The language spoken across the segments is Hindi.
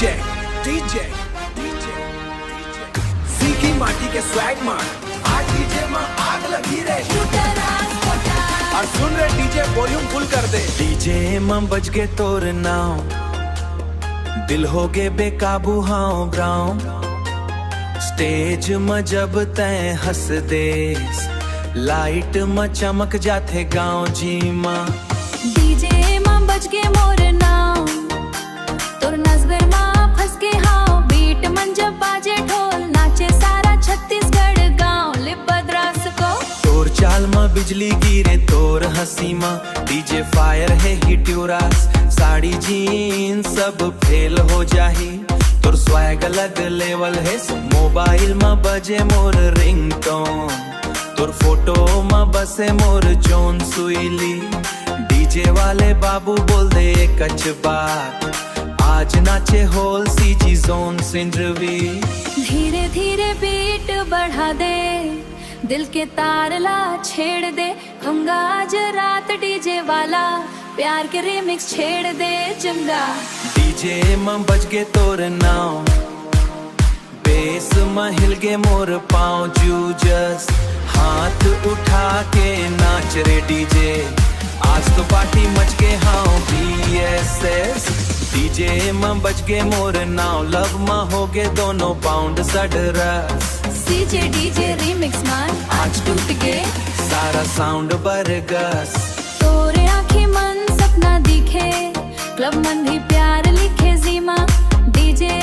डीजे डीजे सीखी माटी के स्वैग मार आज डीजे में आग लगी रे और सुन रे डीजे वॉल्यूम फुल कर दे। डीजे में बज के तोर नाव दिल हो गे बेकाबू हाँ ब्राउन स्टेज में जब तय हंस दे लाइट में चमक जाते गाँव जी माँ। डीजे माँ बज के मोर नाव तोर नजर माँ फंस के हाँ बीट मन जब बाजे ढोल नाचे सारा छत्तीसगढ़ गाँव लिपद्रास को। तोर चाल में बिजली गिरे तोर हंसी में डीजे फायर है हिट्यूरास साड़ी जीन सब फेल हो जाही तोर स्वैग अलग लेवल है मोबाइल में बजे मोर रिंगटोन तोर फोटो में बसे मोर जोन सुईली डीजे वाले बाबू बोल दे कच बात आज नाचे होल सीजी जोन सिंद्रवी। धीरे धीरे बीट बढ़ा दे दिल के तारला छेड़ दे कहूंगा आज रात डीजे वाला प्यार के रिमिक्स छेड़ दे चंगा। डीजे में बज गे तोर नाव बेस में हिल गे मोर पाँव जूजस हाथ उठा के नाच रे डीजे आज तो पार्टी मच के हाँ BSS। डीजे में बज गे मोर नाव लव में हो गे दोनों पाउंड सडरस सीजे डीजे रिमिक्स मान आज टूट गए सारा साउंड बरगस। तोरे आँखें मन सपना दिखे क्लब मन भी प्यार लिखे जीमा डीजे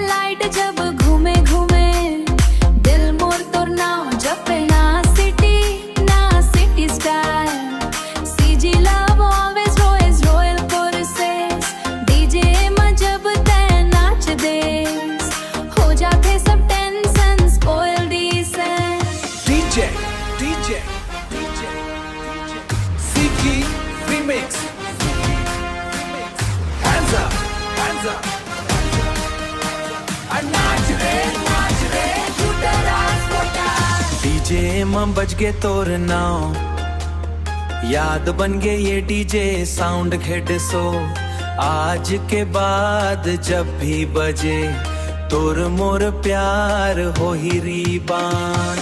लाइट जब घूमे घूमे दिल मोर तोर नाव जपे ना city style CG love always रोइज रॉयल कोरसेस डीजे में जब तय नाच दे हो जाते सब tension spoil decent. DJ DJ सीखी रीमिक्स hands up और नाच रे झूठा राज पोटा। डीजे में बज गे तोर नाव याद बन गे ये डीजे साउंड घेट सो आज के बाद जब भी बजे तोर मोर प्यार हो ही रीबान।